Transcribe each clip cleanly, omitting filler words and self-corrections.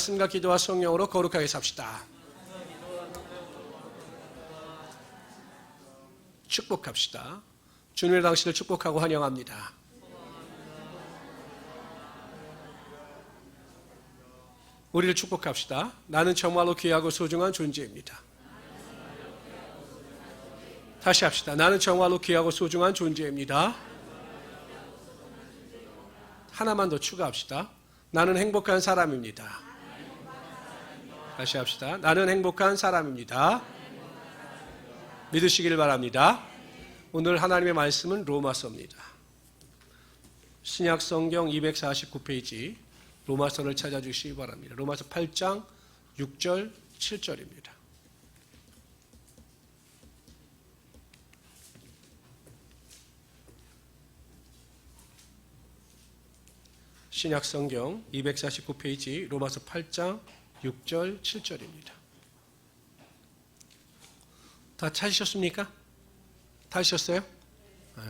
말씀과 기도와 성령으로 거룩하게 삽시다. 축복합시다. 주님의 당신을 축복하고 환영합니다. 우리를 축복합시다. 나는 정말로 귀하고 소중한 존재입니다. 다시 합시다. 나는 정말로 귀하고 소중한 존재입니다. 하나만 더 추가합시다. 나는 행복한 사람입니다. 다시 합시다. 나는 행복한 사람입니다. 믿으시길 바랍니다. 오늘 하나님의 말씀은 로마서입니다. 신약 성경 249페이지 로마서를 찾아주시기 바랍니다. 로마서 8장 6절 7절입니다. 신약 성경 249페이지 로마서 8장 6절 7절입니다. 다 찾으셨습니까? 찾으셨어요? 네.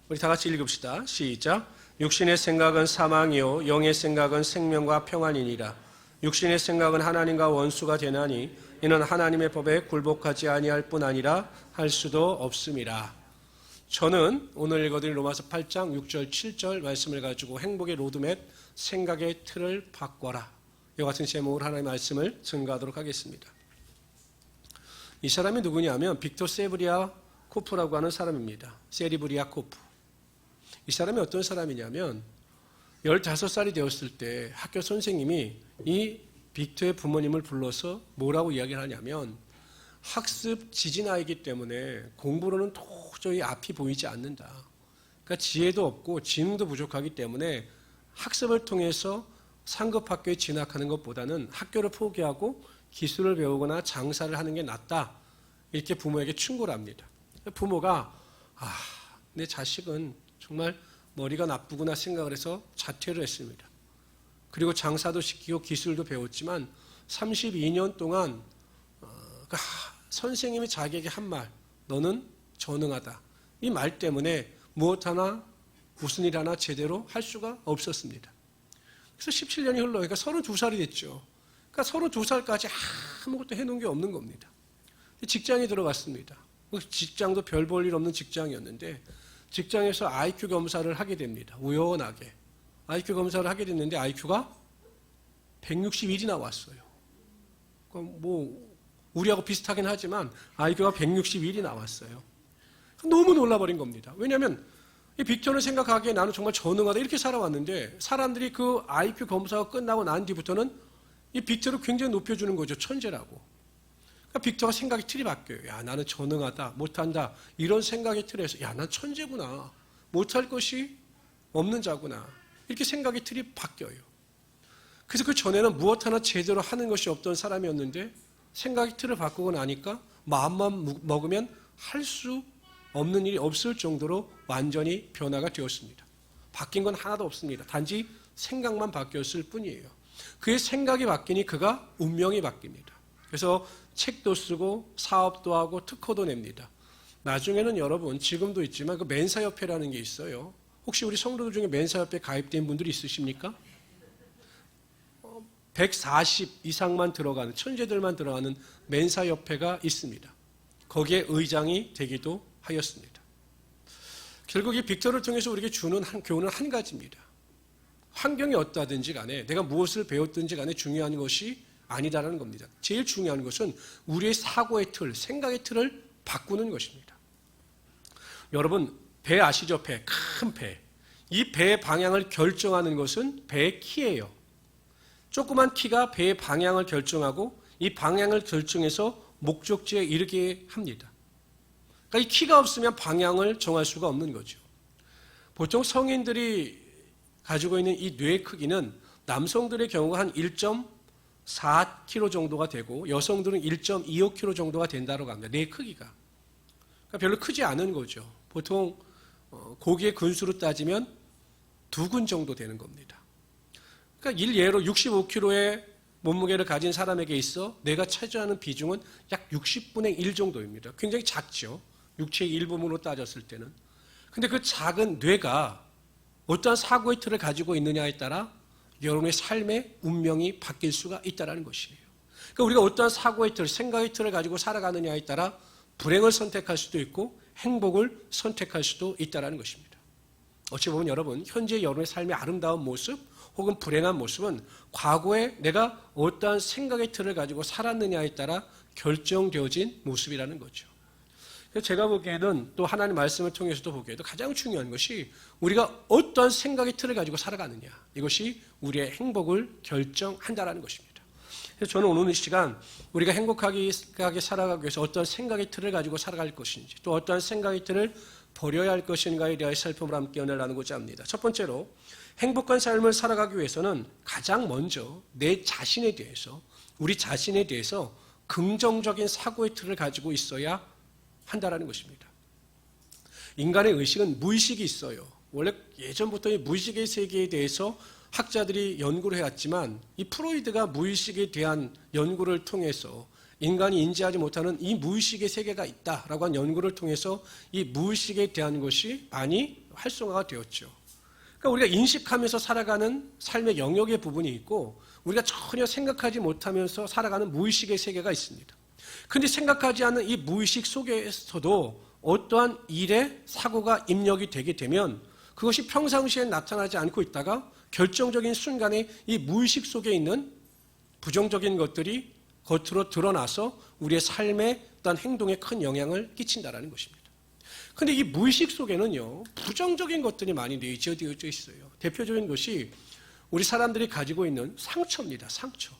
우리 다 같이 읽읍시다. 시작. 육신의 생각은 사망이요 영의 생각은 생명과 평안이니라. 육신의 생각은 하나님과 원수가 되나니 이는 하나님의 법에 굴복하지 아니할 뿐 아니라 할 수도 없음이라. 저는 오늘 읽어드린 로마서 8장 6절 7절 말씀을 가지고 행복의 로드맵 생각의 틀을 바꿔라, 이와 같은 제목으로 하나님의 말씀을 증거하도록 하겠습니다. 이 사람이 누구냐면 빅토 세브리아 코프라고 하는 사람입니다. 세리브리아 코프. 이 사람이 어떤 사람이냐면 15살이 되었을 때 학교 선생님이 이 빅토의 부모님을 불러서 뭐라고 이야기를 하냐면 학습 지진아이기 때문에 공부로는 도저히 앞이 보이지 않는다. 그러니까 지혜도 없고 지능도 부족하기 때문에 학습을 통해서 상급 학교에 진학하는 것보다는 학교를 포기하고 기술을 배우거나 장사를 하는 게 낫다. 이렇게 부모에게 충고를 합니다. 부모가 내 자식은 정말 머리가 나쁘구나 생각을 해서 자퇴를 했습니다. 그리고 장사도 시키고 기술도 배웠지만 32년 동안 선생님이 자기에게 한 말, 너는 전능하다. 이 말 때문에 무엇 하나 무슨 일 하나 제대로 할 수가 없었습니다. 그래서 17년이 흘러 그러니까 32살이 됐죠. 그러니까 32살까지 아무것도 해놓은 게 없는 겁니다. 직장에 들어갔습니다. 직장도 별 볼 일 없는 직장이었는데 직장에서 IQ 검사를 하게 됩니다. 우연하게. IQ 검사를 하게 됐는데 IQ가 161이 나왔어요. 그러니까 우리하고 비슷하긴 하지만 IQ가 161이 나왔어요. 너무 놀라버린 겁니다. 왜냐하면 이 빅토는 생각하기에 나는 정말 전능하다 이렇게 살아왔는데 사람들이 그 IQ 검사가 끝나고 난 뒤부터는 이 빅토를 굉장히 높여주는 거죠. 천재라고. 그러니까 빅토가 생각이 틀이 바뀌어요. 야, 나는 전능하다, 못한다 이런 생각의 틀에서 야, 난 천재구나, 못할 것이 없는 자구나 이렇게 생각의 틀이 바뀌어요. 그래서 그 전에는 무엇 하나 제대로 하는 것이 없던 사람이었는데 생각의 틀을 바꾸고 나니까 마음만 먹으면 할 수 없는 일이 없을 정도로 완전히 변화가 되었습니다. 바뀐 건 하나도 없습니다. 단지 생각만 바뀌었을 뿐이에요. 그의 생각이 바뀌니 그가 운명이 바뀝니다. 그래서 책도 쓰고 사업도 하고 특허도 냅니다. 나중에는 여러분 지금도 있지만 그 멘사협회라는 게 있어요. 혹시 우리 성도들 중에 멘사협회에 가입된 분들이 있으십니까? 140 이상만 들어가는 천재들만 들어가는 멘사협회가 있습니다. 거기에 의장이 되기도 하였습니다. 결국 이 빅토를 통해서 우리에게 주는 교훈은 한 가지입니다. 환경이 어떠하든지 간에 내가 무엇을 배웠든지 간에 중요한 것이 아니다라는 겁니다. 제일 중요한 것은 우리의 사고의 틀, 생각의 틀을 바꾸는 것입니다. 여러분 배 아시죠? 배, 큰 배. 이 배의 방향을 결정하는 것은 배의 키예요. 조그만 키가 배의 방향을 결정하고 이 방향을 결정해서 목적지에 이르게 합니다. 그러니까 이 키가 없으면 방향을 정할 수가 없는 거죠. 보통 성인들이 가지고 있는 이 뇌의 크기는 남성들의 경우가 한 1.4kg 정도가 되고 여성들은 1.25kg 정도가 된다고 합니다. 뇌의 크기가. 그러니까 별로 크지 않은 거죠. 보통 고기의 근수로 따지면 2근 정도 되는 겁니다. 그러니까 일예로 65kg의 몸무게를 가진 사람에게 있어 뇌가 차지하는 비중은 약 60분의 1 정도입니다. 굉장히 작죠. 육체의 일부분으로 따졌을 때는. 근데 그 작은 뇌가 어떠한 사고의 틀을 가지고 있느냐에 따라 여러분의 삶의 운명이 바뀔 수가 있다는 것이에요. 그러니까 우리가 어떠한 사고의 틀, 생각의 틀을 가지고 살아가느냐에 따라 불행을 선택할 수도 있고 행복을 선택할 수도 있다는 것입니다. 어찌 보면 여러분, 현재 여러분의 삶의 아름다운 모습 혹은 불행한 모습은 과거에 내가 어떠한 생각의 틀을 가지고 살았느냐에 따라 결정되어진 모습이라는 거죠. 그래서 제가 보기에는 또 하나님 말씀을 통해서도 보기에도 가장 중요한 것이 우리가 어떠한 생각의 틀을 가지고 살아가느냐. 이것이 우리의 행복을 결정한다는 것입니다. 그래서 저는 오늘 이 시간 우리가 행복하게 살아가기 위해서 어떤 생각의 틀을 가지고 살아갈 것인지 또 어떠한 생각의 틀을 버려야 할 것인가에 대해 살펴보라 함께 은혜를 나누고자 합니다. 첫 번째로 행복한 삶을 살아가기 위해서는 가장 먼저 내 자신에 대해서 우리 자신에 대해서 긍정적인 사고의 틀을 가지고 있어야 한다는 것입니다. 인간의 의식은 무의식이 있어요. 원래 예전부터 이 무의식의 세계에 대해서 학자들이 연구를 해왔지만 이 프로이드가 무의식에 대한 연구를 통해서 인간이 인지하지 못하는 이 무의식의 세계가 있다라고 한 연구를 통해서 이 무의식에 대한 것이 많이 활성화가 되었죠. 그러니까 우리가 인식하면서 살아가는 삶의 영역의 부분이 있고 우리가 전혀 생각하지 못하면서 살아가는 무의식의 세계가 있습니다. 그런데 생각하지 않는 이 무의식 속에서도 어떠한 일에 사고가 입력이 되게 되면 그것이 평상시에 나타나지 않고 있다가 결정적인 순간에 이 무의식 속에 있는 부정적인 것들이 겉으로 드러나서 우리의 삶에 어떤 행동에 큰 영향을 끼친다는 것입니다. 그런데 이 무의식 속에는요, 부정적인 것들이 많이 내재되어져 있어요. 대표적인 것이 우리 사람들이 가지고 있는 상처입니다. 상처.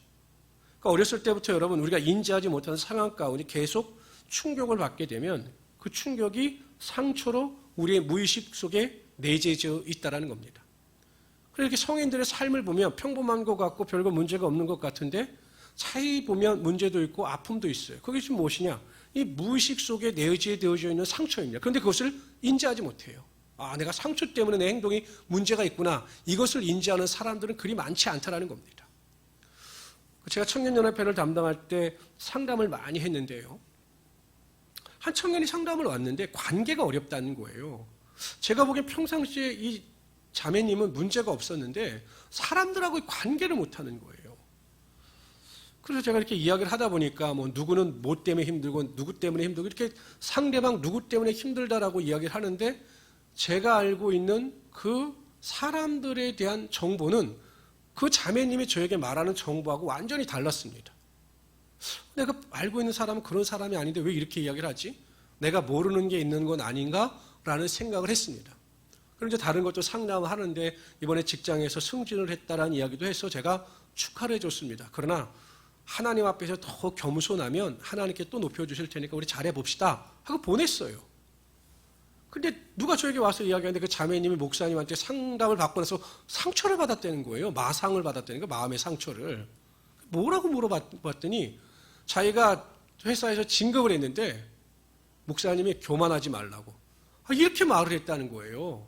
그러니까 어렸을 때부터 여러분 우리가 인지하지 못하는 상황 가운데 계속 충격을 받게 되면 그 충격이 상처로 우리의 무의식 속에 내재되어 있다는 겁니다. 그렇게 성인들의 삶을 보면 평범한 것 같고 별거 문제가 없는 것 같은데 차이 보면 문제도 있고 아픔도 있어요. 그게 지금 무엇이냐? 이 무의식 속에 내재되어져 있는 상처입니다. 그런데 그것을 인지하지 못해요. 아, 내가 상처 때문에 내 행동이 문제가 있구나. 이것을 인지하는 사람들은 그리 많지 않다는 겁니다. 제가 청년연합회를 담당할 때 상담을 많이 했는데요. 한 청년이 상담을 왔는데 관계가 어렵다는 거예요. 제가 보기엔 평상시에 이 자매님은 문제가 없었는데 사람들하고 관계를 못하는 거예요. 그래서 제가 이렇게 이야기를 하다 보니까 뭐 누구는 뭐 때문에 힘들고 누구 때문에 힘들고 이렇게 상대방 누구 때문에 힘들다라고 이야기를 하는데 제가 알고 있는 그 사람들에 대한 정보는 그 자매님이 저에게 말하는 정보하고 완전히 달랐습니다. 내가 알고 있는 사람은 그런 사람이 아닌데 왜 이렇게 이야기를 하지? 내가 모르는 게 있는 건 아닌가라는 생각을 했습니다. 그럼 이제 다른 것도 상담을 하는데 이번에 직장에서 승진을 했다라는 이야기도 해서 제가 축하를 해줬습니다. 그러나 하나님 앞에서 더 겸손하면 하나님께 또 높여주실 테니까 우리 잘해봅시다 하고 보냈어요. 근데 누가 저에게 와서 이야기하는데 그 자매님이 목사님한테 상담을 받고 나서 상처를 받았다는 거예요. 마상을 받았다는 거예요. 마음의 상처를. 뭐라고 물어봤더니 자기가 회사에서 진급을 했는데 목사님이 교만하지 말라고 이렇게 말을 했다는 거예요.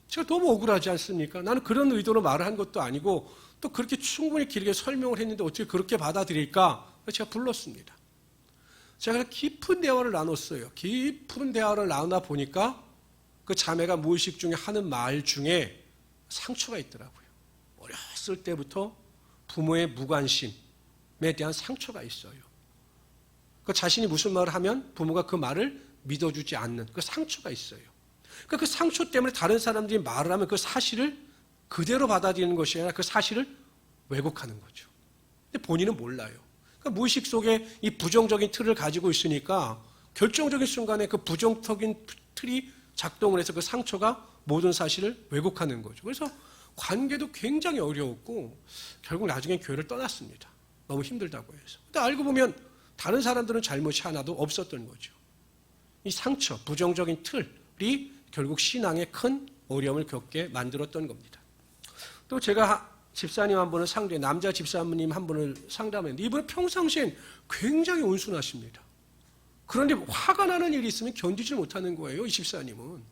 제가 너무 억울하지 않습니까? 나는 그런 의도로 말을 한 것도 아니고 또 그렇게 충분히 길게 설명을 했는데 어떻게 그렇게 받아들일까? 제가 불렀습니다. 제가 깊은 대화를 나눴어요. 깊은 대화를 나누다 보니까 그 자매가 무의식 중에 하는 말 중에 상처가 있더라고요. 어렸을 때부터 부모의 무관심에 대한 상처가 있어요. 그 자신이 무슨 말을 하면 부모가 그 말을 믿어주지 않는 그 상처가 있어요. 그 상처 때문에 다른 사람들이 말을 하면 그 사실을 그대로 받아들이는 것이 아니라 그 사실을 왜곡하는 거죠. 근데 본인은 몰라요. 그러니까 무의식 속에 이 부정적인 틀을 가지고 있으니까 결정적인 순간에 그 부정적인 틀이 작동을 해서 그 상처가 모든 사실을 왜곡하는 거죠. 그래서 관계도 굉장히 어려웠고 결국 나중에 교회를 떠났습니다. 너무 힘들다고 해서. 근데 알고 보면 다른 사람들은 잘못이 하나도 없었던 거죠. 이 상처, 부정적인 틀이 결국 신앙에 큰 어려움을 겪게 만들었던 겁니다. 또 제가 집사님 한 분을 남자 집사님 한 분을 상담했는데 이분은 평상시엔 굉장히 온순하십니다. 그런데 화가 나는 일이 있으면 견디지 못하는 거예요, 이 집사님은.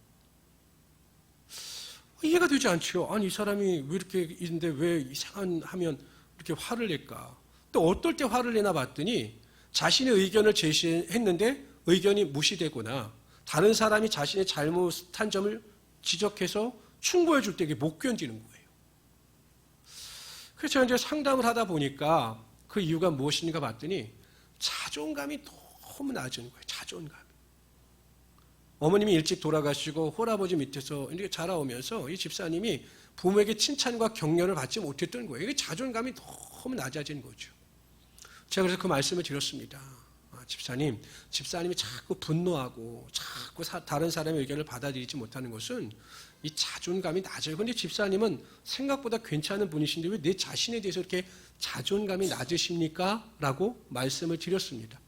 이해가 되지 않죠. 아니, 이 사람이 왜 이렇게 있는데 왜 이상한 하면 이렇게 화를 낼까? 또 어떨 때 화를 내나 봤더니 자신의 의견을 제시했는데 의견이 무시되거나 다른 사람이 자신의 잘못한 점을 지적해서 충고해 줄 때 이게 못 견디는 거예요. 그래서 이제 상담을 하다 보니까 그 이유가 무엇인가 봤더니 자존감이 너무 낮은 거예요. 자존감. 어머님이 일찍 돌아가시고 홀아버지 밑에서 이렇게 자라오면서 이 집사님이 부모에게 칭찬과 격려를 받지 못했던 거예요. 이게 자존감이 너무 낮아진 거죠. 제가 그래서 그 말씀을 드렸습니다. 집사님이 자꾸 분노하고 자꾸 다른 사람의 의견을 받아들이지 못하는 것은 이 자존감이 낮아요. 그런데 집사님은 생각보다 괜찮은 분이신데 왜 내 자신에 대해서 이렇게 자존감이 낮으십니까? 라고 말씀을 드렸습니다.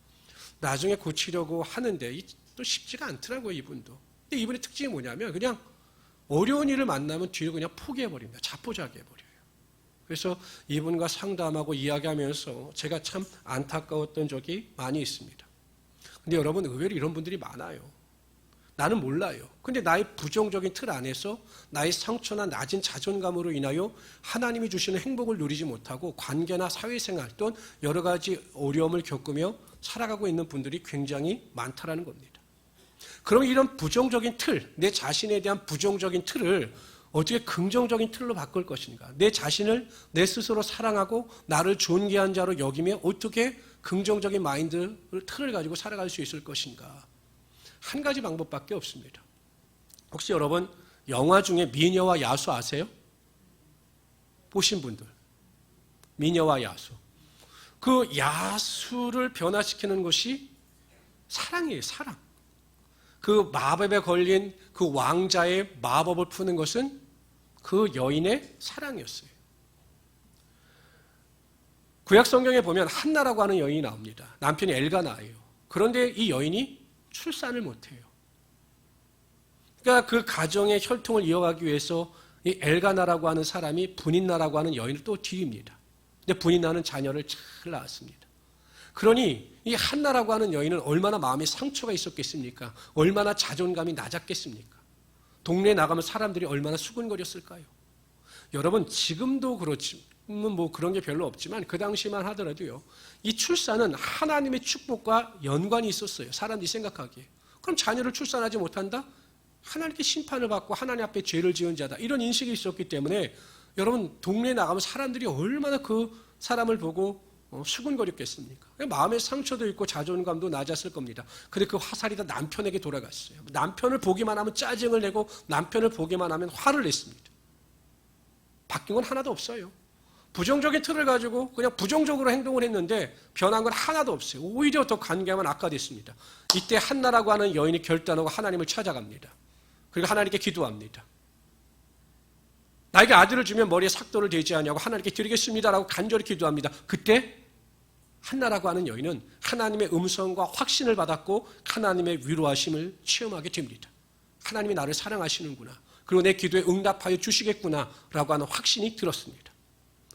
나중에 고치려고 하는데 또 쉽지가 않더라고요, 이분도. 근데 이분의 특징이 뭐냐면 그냥 어려운 일을 만나면 뒤로 그냥 포기해버립니다. 자포자기해버려요. 그래서 이분과 상담하고 이야기하면서 제가 참 안타까웠던 적이 많이 있습니다. 근데 여러분 의외로 이런 분들이 많아요. 나는 몰라요. 근데 나의 부정적인 틀 안에서 나의 상처나 낮은 자존감으로 인하여 하나님이 주시는 행복을 누리지 못하고 관계나 사회생활 또는 여러 가지 어려움을 겪으며 살아가고 있는 분들이 굉장히 많다라는 겁니다. 그럼 이런 부정적인 틀, 내 자신에 대한 부정적인 틀을 어떻게 긍정적인 틀로 바꿀 것인가? 내 자신을 내 스스로 사랑하고 나를 존귀한 자로 여기며 어떻게 긍정적인 마인드 틀을 가지고 살아갈 수 있을 것인가? 한 가지 방법밖에 없습니다. 혹시 여러분 영화 중에 미녀와 야수 아세요? 보신 분들. 미녀와 야수. 그 야수를 변화시키는 것이 사랑이에요. 사랑. 그 마법에 걸린 그 왕자의 마법을 푸는 것은 그 여인의 사랑이었어요. 구약 성경에 보면 한나라고 하는 여인이 나옵니다. 남편이 엘가나예요. 그런데 이 여인이 출산을 못해요. 그러니까 그 가정의 혈통을 이어가기 위해서 이 엘가나라고 하는 사람이 분인나라고 하는 여인을 또 드립니다. 근데 분인나는 자녀를 잘 낳았습니다. 그러니 이 한나라고 하는 여인은 얼마나 마음에 상처가 있었겠습니까? 얼마나 자존감이 낮았겠습니까? 동네에 나가면 사람들이 얼마나 수군거렸을까요? 여러분 지금도 그렇지만 뭐 그런 게 별로 없지만 그 당시만 하더라도요. 이 출산은 하나님의 축복과 연관이 있었어요. 사람들이 생각하기에. 그럼 자녀를 출산하지 못한다? 하나님께 심판을 받고 하나님 앞에 죄를 지은 자다. 이런 인식이 있었기 때문에 여러분 동네에 나가면 사람들이 얼마나 그 사람을 보고 수군거렸겠습니까? 마음의 상처도 있고 자존감도 낮았을 겁니다. 근데 그 화살이 다 남편에게 돌아갔어요. 남편을 보기만 하면 짜증을 내고 남편을 보기만 하면 화를 냈습니다. 바뀐 건 하나도 없어요. 부정적인 틀을 가지고 그냥 부정적으로 행동을 했는데 변한 건 하나도 없어요. 오히려 더 관계만 악화됐습니다. 이때 한나라고 하는 여인이 결단하고 하나님을 찾아갑니다. 그리고 하나님께 기도합니다. 나에게 아들을 주면 머리에 삭도를 대지 않냐고 하나님께 드리겠습니다라고 간절히 기도합니다. 그때 한나라고 하는 여인은 하나님의 음성과 확신을 받았고 하나님의 위로하심을 체험하게 됩니다. 하나님이 나를 사랑하시는구나. 그리고 내 기도에 응답하여 주시겠구나라고 하는 확신이 들었습니다.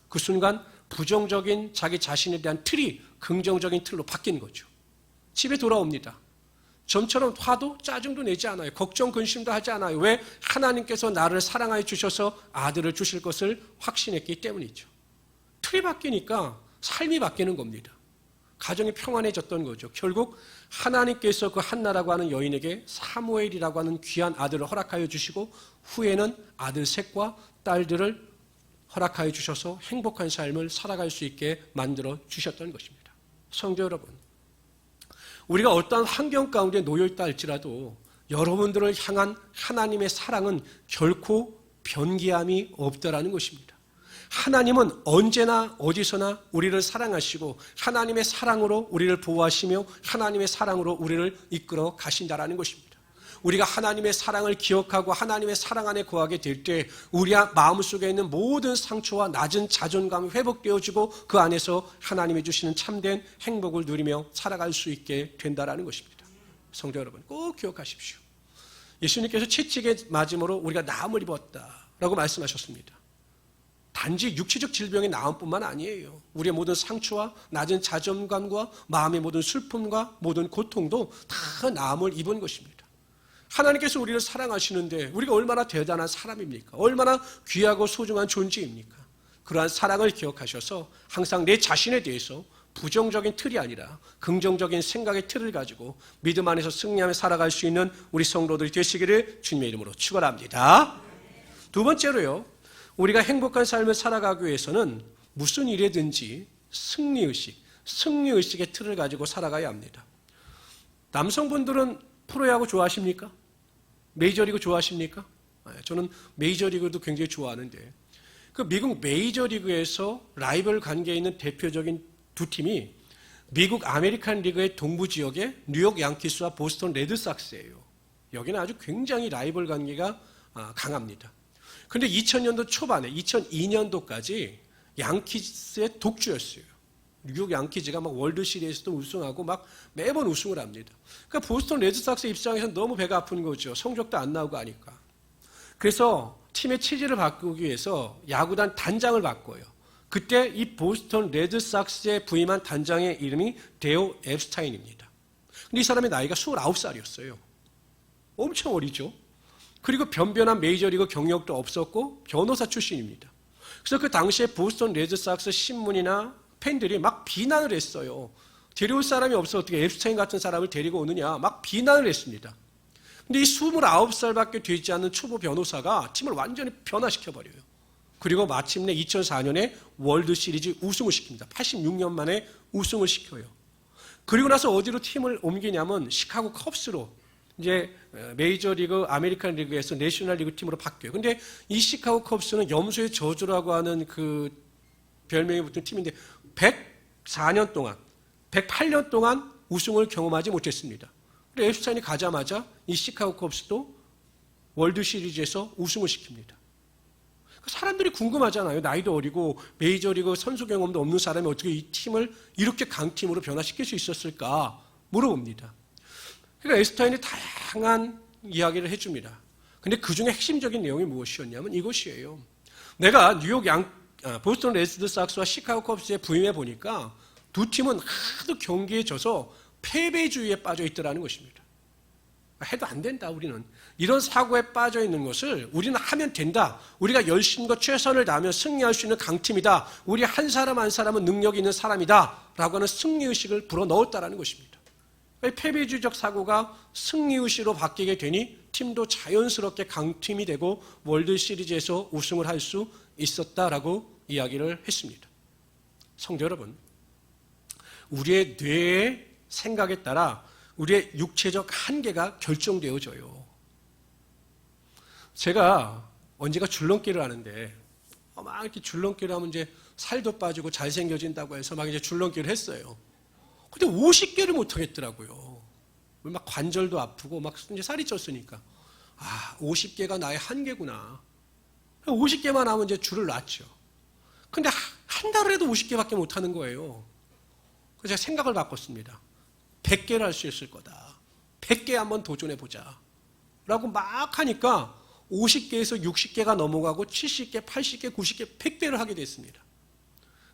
그 순간 부정적인 자기 자신에 대한 틀이 긍정적인 틀로 바뀐 거죠. 집에 돌아옵니다. 전처럼 화도 짜증도 내지 않아요. 걱정 근심도 하지 않아요. 왜? 하나님께서 나를 사랑하여 주셔서 아들을 주실 것을 확신했기 때문이죠. 틀이 바뀌니까 삶이 바뀌는 겁니다. 가정이 평안해졌던 거죠. 결국 하나님께서 그 한나라고 하는 여인에게 사무엘이라고 하는 귀한 아들을 허락하여 주시고 후에는 아들 셋과 딸들을 허락하여 주셔서 행복한 삶을 살아갈 수 있게 만들어 주셨던 것입니다. 성도 여러분, 우리가 어떠한 환경 가운데 놓여있다 할지라도 여러분들을 향한 하나님의 사랑은 결코 변기함이 없다라는 것입니다. 하나님은 언제나 어디서나 우리를 사랑하시고 하나님의 사랑으로 우리를 보호하시며 하나님의 사랑으로 우리를 이끌어 가신다라는 것입니다. 우리가 하나님의 사랑을 기억하고 하나님의 사랑 안에 거하게 될 때 우리 마음속에 있는 모든 상처와 낮은 자존감이 회복되어지고 그 안에서 하나님이 주시는 참된 행복을 누리며 살아갈 수 있게 된다라는 것입니다. 성도 여러분 꼭 기억하십시오. 예수님께서 채찍에 맞음으로 우리가 나음을 입었다라고 말씀하셨습니다. 단지 육체적 질병이 나음뿐만 아니에요. 우리의 모든 상처와 낮은 자존감과 마음의 모든 슬픔과 모든 고통도 다 나음을 입은 것입니다. 하나님께서 우리를 사랑하시는데 우리가 얼마나 대단한 사람입니까? 얼마나 귀하고 소중한 존재입니까? 그러한 사랑을 기억하셔서 항상 내 자신에 대해서 부정적인 틀이 아니라 긍정적인 생각의 틀을 가지고 믿음 안에서 승리하며 살아갈 수 있는 우리 성도들이 되시기를 주님의 이름으로 축원합니다. 두 번째로요. 우리가 행복한 삶을 살아가기 위해서는 무슨 일이든지 승리의식의 틀을 가지고 살아가야 합니다. 남성분들은 프로야구 좋아하십니까? 메이저리그 좋아하십니까? 저는 메이저리그도 굉장히 좋아하는데 그 미국 메이저리그에서 라이벌 관계에 있는 대표적인 두 팀이 미국 아메리칸 리그의 동부 지역의 뉴욕 양키스와 보스턴 레드삭스예요. 여기는 아주 굉장히 라이벌 관계가 강합니다. 그런데 2000년도 초반에 2002년도까지 양키스의 독주였어요. 뉴욕 양키즈가 막 월드 시리즈도 우승하고 막 매번 우승을 합니다. 그러니까 보스턴 레드삭스 입장에서는 너무 배가 아픈 거죠. 성적도 안 나오고 하니까. 그래서 팀의 체질을 바꾸기 위해서 야구단 단장을 바꿔요. 그때 이 보스턴 레드삭스에 부임한 단장의 이름이 데오 앱스타인입니다. 근데 이 사람의 나이가 29살이었어요. 엄청 어리죠. 그리고 변변한 메이저리그 경력도 없었고 변호사 출신입니다. 그래서 그 당시에 보스턴 레드삭스 신문이나 팬들이 막 비난을 했어요. 데려올 사람이 없어 어떻게 앱스타인 같은 사람을 데리고 오느냐 막 비난을 했습니다. 근데 이 29살밖에 되지 않는 초보 변호사가 팀을 완전히 변화시켜버려요. 그리고 마침내 2004년에 월드 시리즈 우승을 시킵니다. 86년 만에 우승을 시켜요. 그리고 나서 어디로 팀을 옮기냐면 시카고 컵스로 이제 메이저리그 아메리칸 리그에서 내셔널 리그 팀으로 바뀌어요. 근데 이 시카고 컵스는 염소의 저주라고 하는 그 별명이 붙은 팀인데 104년 동안 108년 동안 우승을 경험하지 못했습니다. 그래서 앱스타인이 가자마자 이 시카고 컵스도 월드 시리즈에서 우승을 시킵니다. 사람들이 궁금하잖아요. 나이도 어리고 메이저리그 선수 경험도 없는 사람이 어떻게 이 팀을 이렇게 강팀으로 변화시킬 수 있었을까 물어봅니다. 그러니까 앱스타인이 다양한 이야기를 해줍니다. 근데 그 중에 핵심적인 내용이 무엇이었냐면 이것이에요. 내가 보스턴 레드삭스와 시카고 컵스에 부임해 보니까 두 팀은 하도 경기에 져서 패배주의에 빠져 있더라는 것입니다. 해도 안 된다 우리는. 이런 사고에 빠져 있는 것을 우리는 하면 된다. 우리가 열심과 최선을 다하면 승리할 수 있는 강팀이다. 우리 한 사람 한 사람은 능력이 있는 사람이다. 라고 하는 승리의식을 불어넣었다는 것입니다. 패배주의적 사고가 승리의식으로 바뀌게 되니 팀도 자연스럽게 강팀이 되고 월드 시리즈에서 우승을 할 수 있었다라고 이야기를 했습니다. 성도 여러분, 우리의 뇌의 생각에 따라 우리의 육체적 한계가 결정되어져요. 제가 언제가 줄넘기를 하는데 막 이렇게 줄넘기를 하면 이제 살도 빠지고 잘생겨진다고 해서 막 이제 줄넘기를 했어요. 근데 50개를 못 하겠더라고요. 막 관절도 아프고 막 이제 살이 쪘으니까 50개가 나의 한계구나. 50개만 하면 이제 줄을 놨죠. 근데 한 달을 해도 50개밖에 못 하는 거예요. 그래서 제가 생각을 바꿨습니다. 100개를 할 수 있을 거다. 100개 한번 도전해보자. 라고 막 하니까 50개에서 60개가 넘어가고 70개, 80개, 90개, 100개를 하게 됐습니다.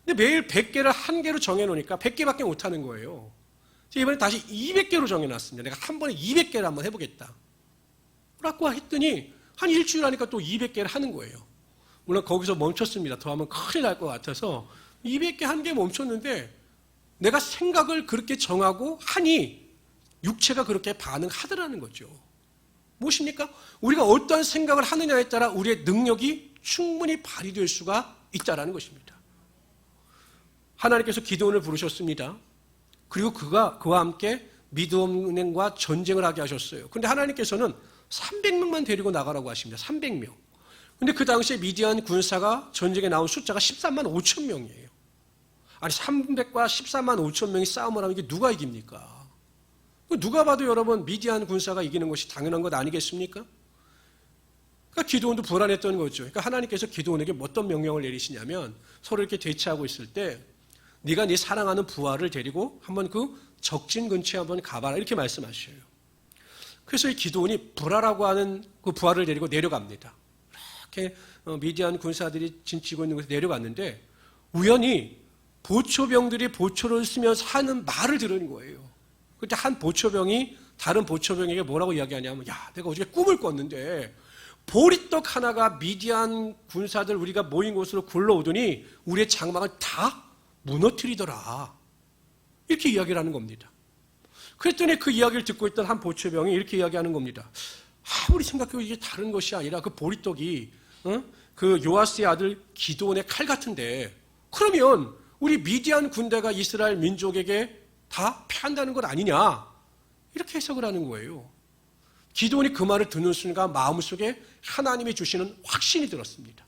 근데 매일 100개를 한 개로 정해놓으니까 100개밖에 못하는 거예요. 이번에 다시 200개로 정해놨습니다. 내가 한 번에 200개를 한번 해보겠다. 라고 했더니 한 일주일 하니까 또 200개를 하는 거예요. 물론 거기서 멈췄습니다. 더 하면 큰일 날 것 같아서 200개 한 개 멈췄는데 내가 생각을 그렇게 정하고 하니 육체가 그렇게 반응하더라는 거죠. 무엇입니까? 우리가 어떤 생각을 하느냐에 따라 우리의 능력이 충분히 발휘될 수가 있다는 것입니다. 하나님께서 기드온을 부르셨습니다. 그리고 그와 함께 미드움과 전쟁을 하게 하셨어요. 그런데 하나님께서는 300명만 데리고 나가라고 하십니다. 300명. 근데 그 당시에 미디안 군사가 전쟁에 나온 숫자가 13만 5천 명이에요. 아니 300과 13만 5천 명이 싸움을 하면 이게 누가 이깁니까? 누가 봐도 여러분 미디안 군사가 이기는 것이 당연한 것 아니겠습니까? 그러니까 기드온도 불안했던 거죠. 그러니까 하나님께서 기드온에게 어떤 명령을 내리시냐면 서로 이렇게 대치하고 있을 때 네가 네 사랑하는 부하를 데리고 한번 그 적진 근처에 한번 가봐라 이렇게 말씀하셔요. 그래서 이 기드온이 브라라고 하는 그 부하를 데리고 내려갑니다. 이렇게 미디안 군사들이 진치고 있는 곳에 내려갔는데 우연히 보초병들이 보초를 쓰면서 하는 말을 들은 거예요. 그때 한 보초병이 다른 보초병에게 뭐라고 이야기하냐면 내가 어저께 꿈을 꿨는데 보리떡 하나가 미디안 군사들 우리가 모인 곳으로 굴러오더니 우리의 장막을 다 무너뜨리더라. 이렇게 이야기를 하는 겁니다. 그랬더니 그 이야기를 듣고 있던 한 보초병이 이렇게 이야기하는 겁니다. 아무리 생각해도 이게 다른 것이 아니라 그 보리떡이 그 요아스의 아들 기드온의 칼 같은데 그러면 우리 미디안 군대가 이스라엘 민족에게 다 패한다는 것 아니냐? 이렇게 해석을 하는 거예요. 기드온이 그 말을 듣는 순간 마음속에 하나님이 주시는 확신이 들었습니다.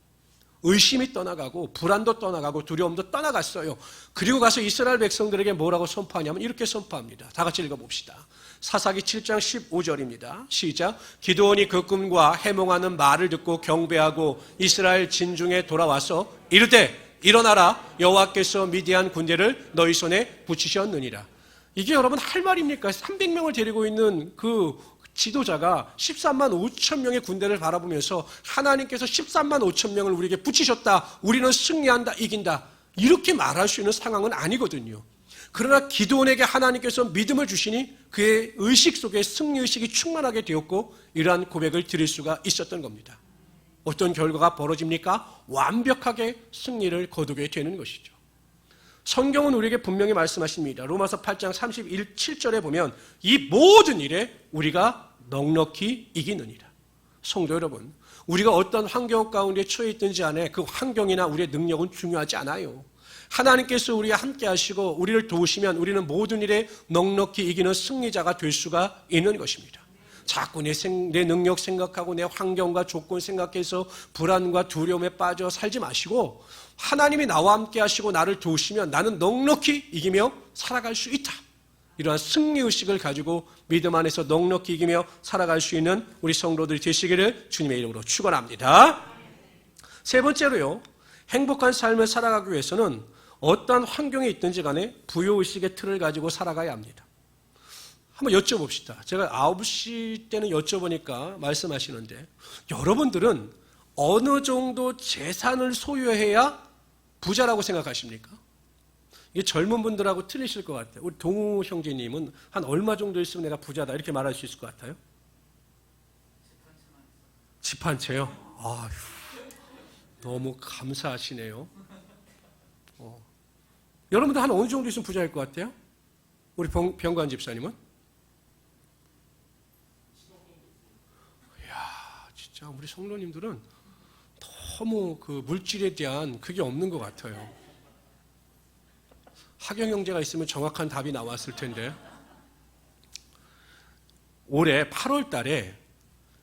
의심이 떠나가고 불안도 떠나가고 두려움도 떠나갔어요. 그리고 가서 이스라엘 백성들에게 뭐라고 선포하냐면 이렇게 선포합니다. 다 같이 읽어봅시다. 사사기 7장 15절입니다. 시작. 기드온이 그 꿈과 해몽하는 말을 듣고 경배하고 이스라엘 진중에 돌아와서 이르되 일어나라, 여호와께서 미디안 군대를 너희 손에 붙이셨느니라. 이게 여러분 할 말입니까? 300명을 데리고 있는 그 지도자가 13만 5천 명의 군대를 바라보면서 하나님께서 13만 5천 명을 우리에게 붙이셨다, 우리는 승리한다, 이긴다, 이렇게 말할 수 있는 상황은 아니거든요. 그러나 기드온에게 하나님께서 믿음을 주시니 그의 의식 속에 승리의식이 충만하게 되었고 이러한 고백을 드릴 수가 있었던 겁니다. 어떤 결과가 벌어집니까? 완벽하게 승리를 거두게 되는 것이죠. 성경은 우리에게 분명히 말씀하십니다. 로마서 8장 7절에 보면 이 모든 일에 우리가 넉넉히 이기느니라. 성도 여러분, 우리가 어떤 환경 가운데 처해 있든지 간에 그 환경이나 우리의 능력은 중요하지 않아요. 하나님께서 우리와 함께 하시고 우리를 도우시면 우리는 모든 일에 넉넉히 이기는 승리자가 될 수가 있는 것입니다. 자꾸 내 능력 생각하고 내 환경과 조건 생각해서 불안과 두려움에 빠져 살지 마시고 하나님이 나와 함께 하시고 나를 도우시면 나는 넉넉히 이기며 살아갈 수 있다. 이러한 승리의식을 가지고 믿음 안에서 넉넉히 이기며 살아갈 수 있는 우리 성도들이 되시기를 주님의 이름으로 축원합니다. 세 번째로요, 행복한 삶을 살아가기 위해서는 어떠한 환경에 있든지 간에 부요의식의 틀을 가지고 살아가야 합니다. 한번 여쭤봅시다. 제가 9시 때는 여쭤보니까 말씀하시는데 여러분들은 어느 정도 재산을 소유해야 부자라고 생각하십니까? 이게 젊은 분들하고 틀리실 것 같아요. 우리 동우 형제님은 한 얼마 정도 있으면 내가 부자다 이렇게 말할 수 있을 것 같아요? 집 한 채요? 아휴, 너무 감사하시네요. 여러분들 한 어느 정도 있으면 부자일 것 같아요? 우리 병관 집사님은? 이야, 진짜 우리 성도님들은 너무 그 물질에 대한 그게 없는 것 같아요. 하경 형제가 있으면 정확한 답이 나왔을 텐데. 올해 8월 달에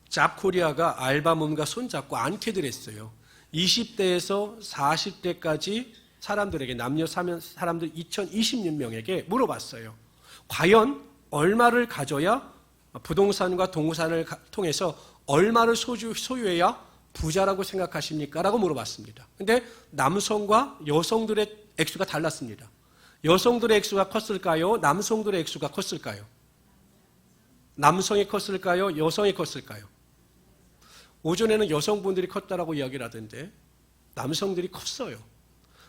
잡코리아가 알바몬과 손잡고 안케를 했어요. 20대에서 40대까지 사람들에게, 남녀 사람들 2020명에게 물어봤어요. 과연 얼마를 가져야 부동산과 동산을 통해서 얼마를 소유해야 부자라고 생각하십니까? 라고 물어봤습니다. 근데 남성과 여성들의 액수가 달랐습니다. 여성들의 액수가 컸을까요? 남성들의 액수가 컸을까요? 남성이 컸을까요? 여성이 컸을까요? 오전에는 여성분들이 컸다라고 이야기를 하던데 남성들이 컸어요.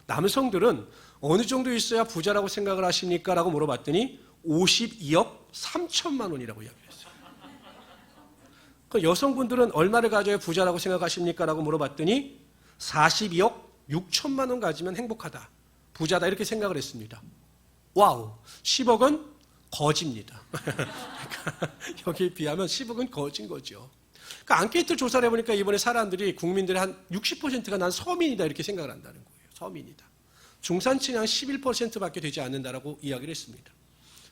남성들은 어느 정도 있어야 부자라고 생각을 하십니까? 라고 물어봤더니 52억 3천만 원이라고 이야기를 했어요. 그 여성분들은 얼마를 가져야 부자라고 생각하십니까? 라고 물어봤더니 42억 6천만 원 가지면 행복하다, 부자다, 이렇게 생각을 했습니다. 와우, 10억은 거지입니다. 그러니까 여기에 비하면 10억은 거진 거죠. 그러니까 앙케이트 조사를 해보니까 이번에 사람들이, 국민들의 한 60%가 난 서민이다 이렇게 생각을 한다는 거예요. 서민이다. 중산층이 한 11%밖에 되지 않는다라고 이야기를 했습니다.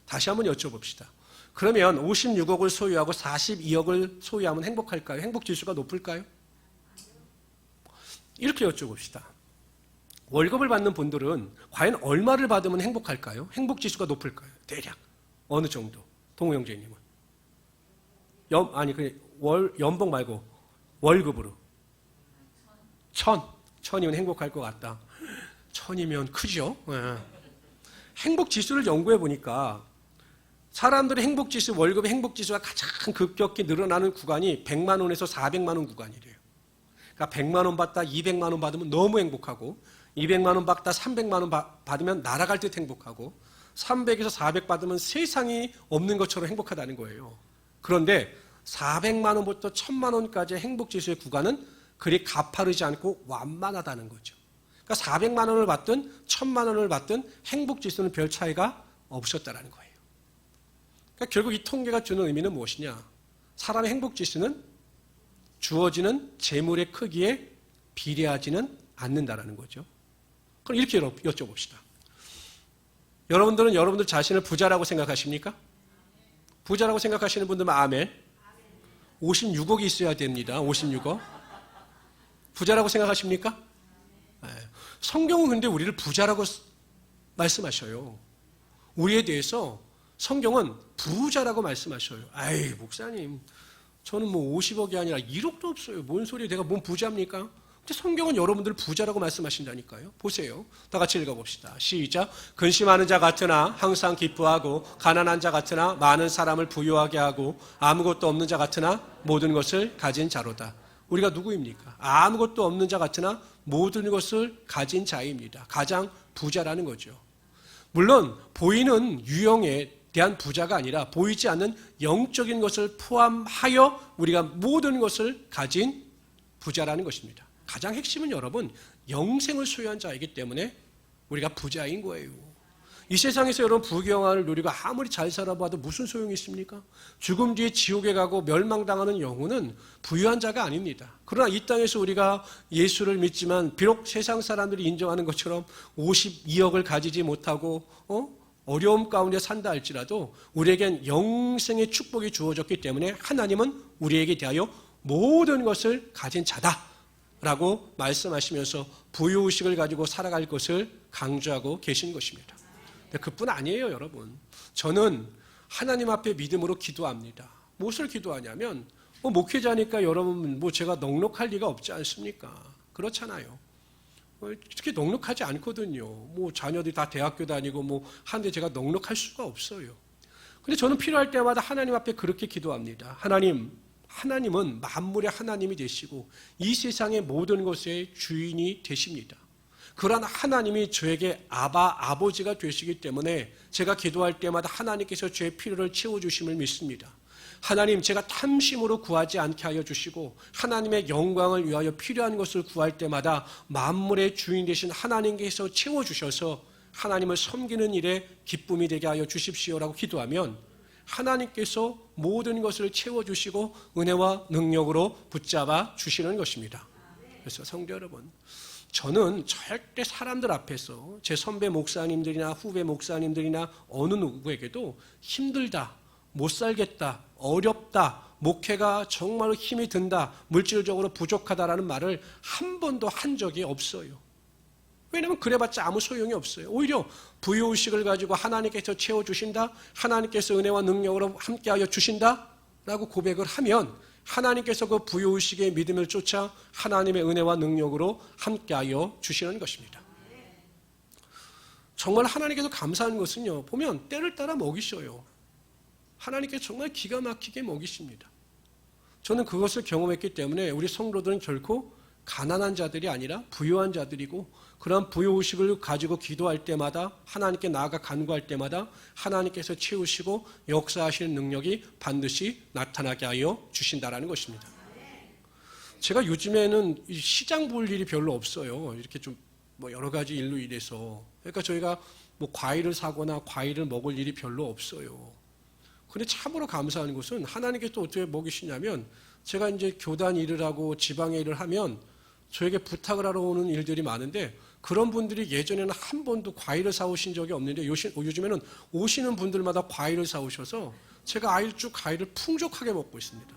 다시 한번 여쭤봅시다. 그러면 56억을 소유하고 42억을 소유하면 행복할까요? 행복지수가 높을까요? 이렇게 여쭤봅시다. 월급을 받는 분들은 과연 얼마를 받으면 행복할까요? 행복지수가 높을까요? 대략 어느 정도? 동우 형제님은? 연봉 말고 월급으로 1000이면 행복할 것 같다. 1000이면 크죠? 네. 행복지수를 연구해 보니까 사람들의 행복지수, 월급의 행복지수가 가장 급격히 늘어나는 구간이 100만 원에서 400만 원 구간이래요. 그러니까 100만 원 받다 200만 원 받으면 너무 행복하고, 200만 원 받다 300만 원 받으면 날아갈 듯 행복하고, 300에서 400 받으면 세상이 없는 것처럼 행복하다는 거예요. 그런데 400만 원부터 1000만 원까지의 행복지수의 구간은 그리 가파르지 않고 완만하다는 거죠. 그러니까 400만 원을 받든 1000만 원을 받든 행복지수는 별 차이가 없었다는 거예요. 그러니까 결국 이 통계가 주는 의미는 무엇이냐? 사람의 행복지수는 주어지는 재물의 크기에 비례하지는 않는다라는 거죠. 그럼 이렇게 여쭤봅시다. 여러분들은 여러분들 자신을 부자라고 생각하십니까? 부자라고 생각하시는 분들은 아멘. 56억이 있어야 됩니다. 56억. 부자라고 생각하십니까? 네. 성경은 근데 우리를 부자라고 말씀하셔요. 우리에 대해서 성경은 부자라고 말씀하셔요. 아이, 목사님, 저는 뭐 50억이 아니라 1억도 없어요. 뭔 소리예요? 내가 뭔 부자입니까? 근데 성경은 여러분들을 부자라고 말씀하신다니까요. 보세요. 다 같이 읽어봅시다. 시작. 근심하는 자 같으나 항상 기뻐하고, 가난한 자 같으나 많은 사람을 부유하게 하고, 아무것도 없는 자 같으나 모든 것을 가진 자로다. 우리가 누구입니까? 아무것도 없는 자 같으나 모든 것을 가진 자입니다. 가장 부자라는 거죠. 물론 보이는 유형에 대한 부자가 아니라 보이지 않는 영적인 것을 포함하여 우리가 모든 것을 가진 부자라는 것입니다. 가장 핵심은 여러분, 영생을 소유한 자이기 때문에 우리가 부자인 거예요. 이 세상에서 여러분 부귀영화를 누리고 아무리 잘 살아봐도 무슨 소용이 있습니까? 죽음 뒤에 지옥에 가고 멸망당하는 영혼은 부유한 자가 아닙니다. 그러나 이 땅에서 우리가 예수를 믿지만 비록 세상 사람들이 인정하는 것처럼 52억을 가지지 못하고 어려움 가운데 산다 할지라도 우리에겐 영생의 축복이 주어졌기 때문에 하나님은 우리에게 대하여 모든 것을 가진 자다라고 말씀하시면서 부유의식을 가지고 살아갈 것을 강조하고 계신 것입니다. 그뿐 아니에요, 여러분. 저는 하나님 앞에 믿음으로 기도합니다. 무엇을 기도하냐면 목회자니까 여러분 제가 넉넉할 리가 없지 않습니까? 그렇잖아요. 특히 넉넉하지 않거든요. 자녀들이 다 대학교 다니고 하는데 제가 넉넉할 수가 없어요. 근데 저는 필요할 때마다 하나님 앞에 그렇게 기도합니다. 하나님은 만물의 하나님이 되시고 이 세상의 모든 것의 주인이 되십니다. 그러한 하나님이 저에게 아버지가 되시기 때문에 제가 기도할 때마다 하나님께서 제 필요를 채워주심을 믿습니다. 하나님, 제가 탐심으로 구하지 않게 하여 주시고 하나님의 영광을 위하여 필요한 것을 구할 때마다 만물의 주인 되신 하나님께서 채워주셔서 하나님을 섬기는 일에 기쁨이 되게 하여 주십시오라고 기도하면 하나님께서 모든 것을 채워주시고 은혜와 능력으로 붙잡아 주시는 것입니다. 그래서 성도 여러분, 저는 절대 사람들 앞에서 제 선배 목사님들이나 후배 목사님들이나 어느 누구에게도 힘들다, 못 살겠다, 어렵다, 목회가 정말로 힘이 든다, 물질적으로 부족하다라는 말을 한 번도 한 적이 없어요. 왜냐하면 그래봤자 아무 소용이 없어요. 오히려 부유의식을 가지고 하나님께서 채워주신다, 하나님께서 은혜와 능력으로 함께하여 주신다라고 고백을 하면 하나님께서 그 부유의식의 믿음을 쫓아 하나님의 은혜와 능력으로 함께하여 주시는 것입니다. 정말 하나님께서 감사한 것은요, 보면 때를 따라 먹이셔요. 하나님께서 정말 기가 막히게 먹이십니다. 저는 그것을 경험했기 때문에 우리 성도들은 결코 가난한 자들이 아니라 부유한 자들이고, 그런 부유의식을 가지고 기도할 때마다 하나님께 나아가 간구할 때마다 하나님께서 채우시고 역사하시는 능력이 반드시 나타나게 하여 주신다라는 것입니다. 제가 요즘에는 시장 볼 일이 별로 없어요. 이렇게 좀 여러 가지 일로 인해서. 그러니까 저희가 과일을 사거나 과일을 먹을 일이 별로 없어요. 그런데 참으로 감사한 것은 하나님께서 또 어떻게 먹이시냐면, 제가 이제 교단 일을 하고 지방의 일을 하면 저에게 부탁을 하러 오는 일들이 많은데, 그런 분들이 예전에는 한 번도 과일을 사오신 적이 없는데 요즘에는 오시는 분들마다 과일을 사오셔서 제가 과일을 풍족하게 먹고 있습니다.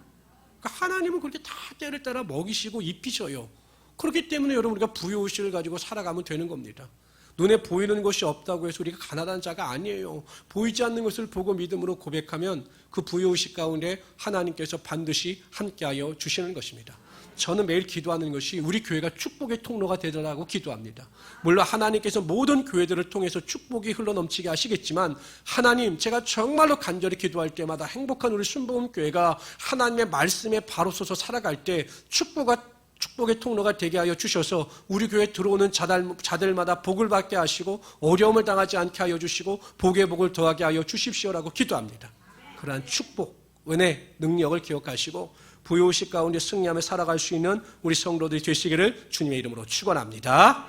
그러니까 하나님은 그렇게 다 때를 따라 먹이시고 입히셔요. 그렇기 때문에 여러분, 우리가 부유의식을 가지고 살아가면 되는 겁니다. 눈에 보이는 것이 없다고 해서 우리가 가난한 자가 아니에요. 보이지 않는 것을 보고 믿음으로 고백하면 그 부유의식 가운데 하나님께서 반드시 함께하여 주시는 것입니다. 저는 매일 기도하는 것이 우리 교회가 축복의 통로가 되더라고 기도합니다. 물론 하나님께서 모든 교회들을 통해서 축복이 흘러넘치게 하시겠지만, 하나님, 제가 정말로 간절히 기도할 때마다 행복한 우리 순복음교회가 하나님의 말씀에 바로 서서 살아갈 때 축복의 통로가 되게 하여 주셔서 우리 교회에 들어오는 자들마다 복을 받게 하시고 어려움을 당하지 않게 하여 주시고 복의 복을 더하게 하여 주십시오라고 기도합니다. 그러한 축복, 은혜, 능력을 기억하시고 부유의식 가운데 승리하며 살아갈 수 있는 우리 성도들이 되시기를 주님의 이름으로 축원합니다.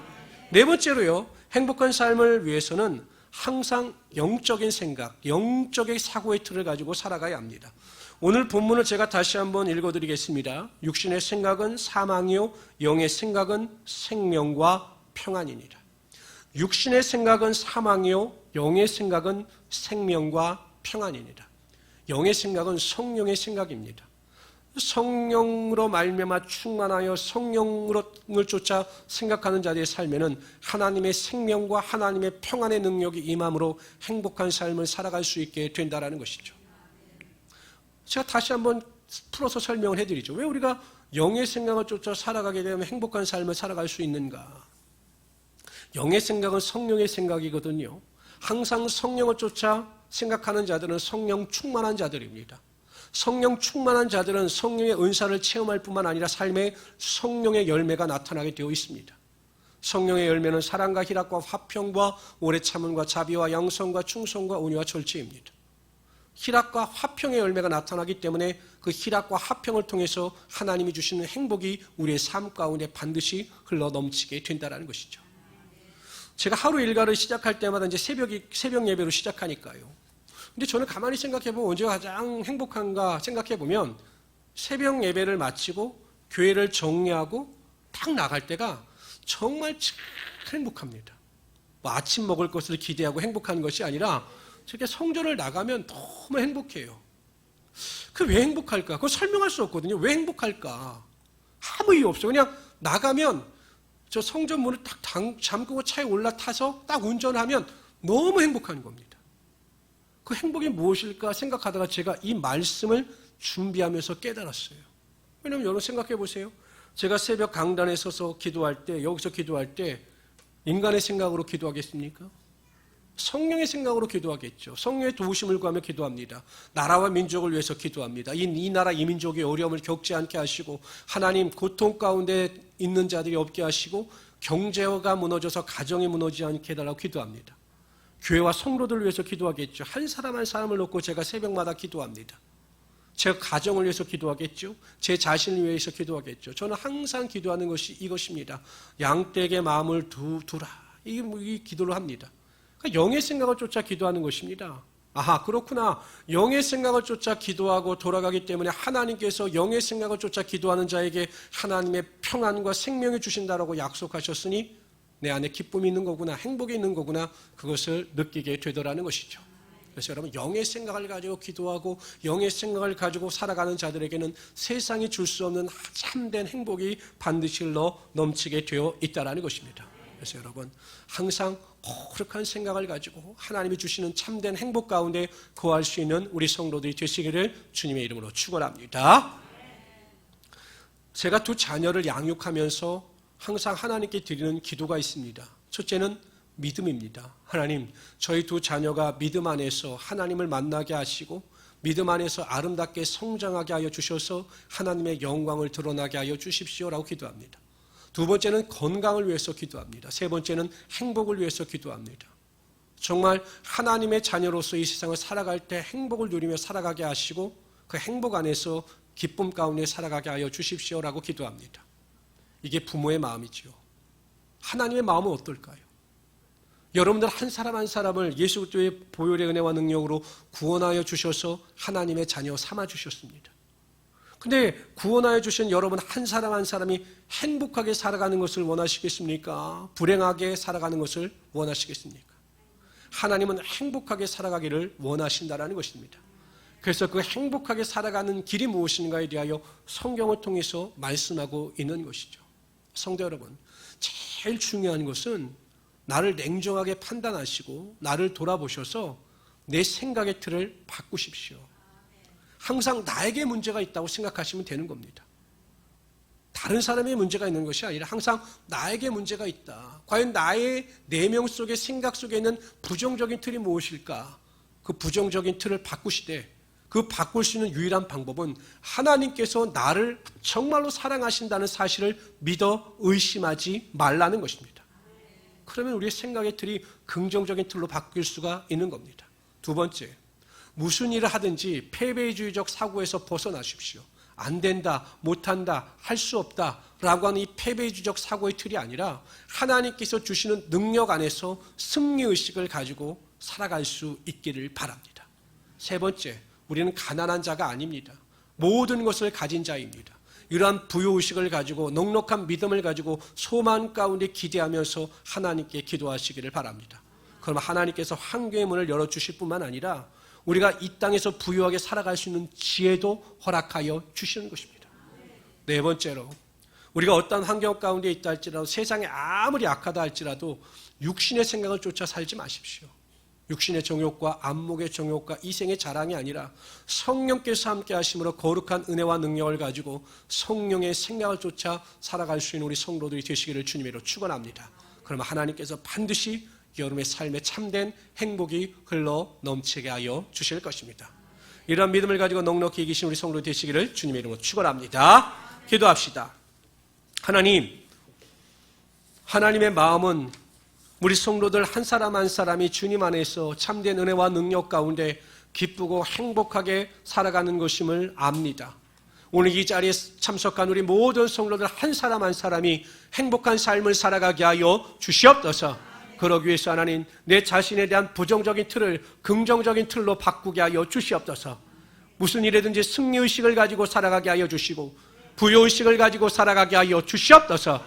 네 번째로요, 행복한 삶을 위해서는 항상 영적인 생각, 영적인 사고의 틀을 가지고 살아가야 합니다. 오늘 본문을 제가 다시 한번 읽어드리겠습니다. 육신의 생각은 사망이요 영의 생각은 생명과 평안이니라. 육신의 생각은 사망이요 영의 생각은 생명과 평안이니라. 영의 생각은 성령의 생각입니다. 성령으로 말미암아 충만하여 성령을 쫓아 생각하는 자들의 삶에는 하나님의 생명과 하나님의 평안의 능력이 임함으로 행복한 삶을 살아갈 수 있게 된다는 것이죠. 제가 다시 한번 풀어서 설명을 해드리죠. 왜 우리가 영의 생각을 쫓아 살아가게 되면 행복한 삶을 살아갈 수 있는가? 영의 생각은 성령의 생각이거든요. 항상 성령을 쫓아 생각하는 자들은 성령 충만한 자들입니다. 성령 충만한 자들은 성령의 은사를 체험할 뿐만 아니라 삶에 성령의 열매가 나타나게 되어 있습니다. 성령의 열매는 사랑과 희락과 화평과 오래 참음과 자비와 양성과 충성과 온유와 절제입니다. 희락과 화평의 열매가 나타나기 때문에 그 희락과 화평을 통해서 하나님이 주시는 행복이 우리의 삶 가운데 반드시 흘러 넘치게 된다는 것이죠. 제가 하루 일과를 시작할 때마다 이제 새벽 예배로 시작하니까요. 근데 저는 가만히 생각해보면 언제가 가장 행복한가 생각해보면 새벽 예배를 마치고 교회를 정리하고 딱 나갈 때가 정말 참 행복합니다. 뭐 아침 먹을 것을 기대하고 행복한 것이 아니라 저렇게 성전을 나가면 너무 행복해요. 그 왜 행복할까? 그거 설명할 수 없거든요. 왜 행복할까? 아무 이유 없어. 그냥 나가면 저 성전 문을 딱 잠그고 차에 올라타서 딱 운전하면 너무 행복한 겁니다. 그 행복이 무엇일까 생각하다가 제가 이 말씀을 준비하면서 깨달았어요. 왜냐하면 여러분 생각해 보세요. 제가 새벽 강단에 서서 기도할 때, 여기서 기도할 때 인간의 생각으로 기도하겠습니까? 성령의 생각으로 기도하겠죠. 성령의 도우심을 구하며 기도합니다. 나라와 민족을 위해서 기도합니다. 이 나라 이 민족이 어려움을 겪지 않게 하시고 하나님 고통 가운데 있는 자들이 없게 하시고 경제가 무너져서 가정이 무너지지 않게 해달라고 기도합니다. 교회와 성도들을 위해서 기도하겠죠. 한 사람 한 사람을 놓고 제가 새벽마다 기도합니다. 제 가정을 위해서 기도하겠죠. 제 자신을 위해서 기도하겠죠. 저는 항상 기도하는 것이 이것입니다. 양떼에게 마음을 두라. 이 기도를 합니다. 그러니까 영의 생각을 쫓아 기도하는 것입니다. 아하, 그렇구나. 영의 생각을 쫓아 기도하고 돌아가기 때문에 하나님께서 영의 생각을 쫓아 기도하는 자에게 하나님의 평안과 생명을 주신다라고 약속하셨으니 내 안에 기쁨이 있는 거구나, 행복이 있는 거구나, 그것을 느끼게 되더라는 것이죠. 그래서 여러분, 영의 생각을 가지고 기도하고 영의 생각을 가지고 살아가는 자들에게는 세상이 줄 수 없는 참된 행복이 반드시 흘러 넘치게 되어 있다는 것입니다. 그래서 여러분, 항상 거룩한 생각을 가지고 하나님이 주시는 참된 행복 가운데 거할 수 있는 우리 성도들이 되시기를 주님의 이름으로 축원합니다. 제가 두 자녀를 양육하면서 항상 하나님께 드리는 기도가 있습니다. 첫째는 믿음입니다. 하나님, 저희 두 자녀가 믿음 안에서 하나님을 만나게 하시고 믿음 안에서 아름답게 성장하게 하여 주셔서 하나님의 영광을 드러나게 하여 주십시오라고 기도합니다. 두 번째는 건강을 위해서 기도합니다. 세 번째는 행복을 위해서 기도합니다. 정말 하나님의 자녀로서 이 세상을 살아갈 때 행복을 누리며 살아가게 하시고 그 행복 안에서 기쁨 가운데 살아가게 하여 주십시오라고 기도합니다. 이게 부모의 마음이죠. 하나님의 마음은 어떨까요? 여러분들 한 사람 한 사람을 예수 그리스도의 보혈의 은혜와 능력으로 구원하여 주셔서 하나님의 자녀 삼아 주셨습니다. 근데 구원하여 주신 여러분 한 사람 한 사람이 행복하게 살아가는 것을 원하시겠습니까? 불행하게 살아가는 것을 원하시겠습니까? 하나님은 행복하게 살아가기를 원하신다는 것입니다. 그래서 그 행복하게 살아가는 길이 무엇인가에 대하여 성경을 통해서 말씀하고 있는 것이죠. 성도 여러분, 제일 중요한 것은 나를 냉정하게 판단하시고 나를 돌아보셔서 내 생각의 틀을 바꾸십시오. 항상 나에게 문제가 있다고 생각하시면 되는 겁니다. 다른 사람의 문제가 있는 것이 아니라 항상 나에게 문제가 있다. 과연 나의 내면 속의 생각 속에 있는 부정적인 틀이 무엇일까? 그 부정적인 틀을 바꾸시되 그 바꿀 수 있는 유일한 방법은 하나님께서 나를 정말로 사랑하신다는 사실을 믿어 의심하지 말라는 것입니다. 그러면 우리의 생각의 틀이 긍정적인 틀로 바뀔 수가 있는 겁니다. 두 번째, 무슨 일을 하든지 패배주의적 사고에서 벗어나십시오. 안 된다, 못한다, 할 수 없다 라고 하는 이 패배주의적 사고의 틀이 아니라 하나님께서 주시는 능력 안에서 승리의식을 가지고 살아갈 수 있기를 바랍니다. 세 번째, 우리는 가난한 자가 아닙니다. 모든 것을 가진 자입니다. 이러한 부요의식을 가지고 넉넉한 믿음을 가지고 소망 가운데 기대하면서 하나님께 기도하시기를 바랍니다. 그럼 하나님께서 환경의 문을 열어주실 뿐만 아니라 우리가 이 땅에서 부유하게 살아갈 수 있는 지혜도 허락하여 주시는 것입니다. 네 번째로, 우리가 어떤 환경 가운데 있다 할지라도, 세상이 아무리 악하다 할지라도 육신의 생각을 쫓아 살지 마십시오. 육신의 정욕과 안목의 정욕과 이생의 자랑이 아니라 성령께서 함께 하심으로 거룩한 은혜와 능력을 가지고 성령의 생각을 쫓아 살아갈 수 있는 우리 성도들이 되시기를 주님으로 축원합니다. 그러면 하나님께서 반드시 여러분의 삶에 참된 행복이 흘러 넘치게 하여 주실 것입니다. 이런 믿음을 가지고 넉넉히 이기신 우리 성도 되시기를 주님의 이름으로 축원합니다. 기도합시다. 하나님, 하나님의 마음은 우리 성도들 한 사람 한 사람이 주님 안에서 참된 은혜와 능력 가운데 기쁘고 행복하게 살아가는 것임을 압니다. 오늘 이 자리에 참석한 우리 모든 성도들 한 사람 한 사람이 행복한 삶을 살아가게 하여 주시옵소서. 그러기 위해서 하나님, 내 자신에 대한 부정적인 틀을 긍정적인 틀로 바꾸게 하여 주시옵소서. 무슨 일이든지 승리의식을 가지고 살아가게 하여 주시고 부요의식을 가지고 살아가게 하여 주시옵소서.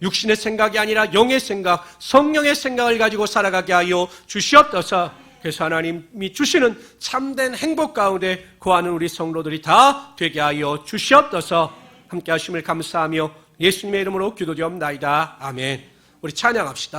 육신의 생각이 아니라 영의 생각, 성령의 생각을 가지고 살아가게 하여 주시옵소서. 그래서 하나님이 주시는 참된 행복 가운데 거하는 우리 성도들이 다 되게 하여 주시옵소서. 함께 하심을 감사하며 예수님의 이름으로 기도드리옵나이다. 아멘. 우리 찬양합시다.